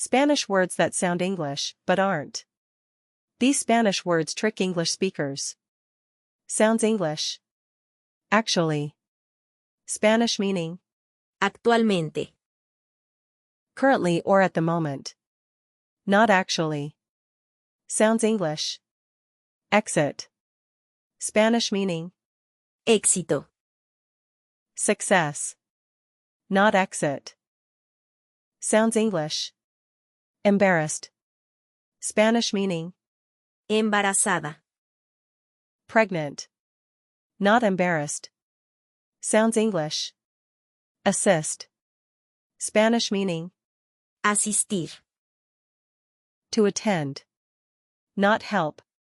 Spanish words that sound English, but aren't. These Spanish words trick English speakers. Sounds English. Actually. Spanish meaning. Actualmente. Currently or at the moment. Not actually. Sounds English. Exit. Spanish meaning. Éxito. Success. Not exit. Sounds English. Embarrassed. Spanish meaning. Embarazada. Pregnant. Not embarrassed. Sounds English. Assist. Spanish meaning. Asistir. To attend. Not help.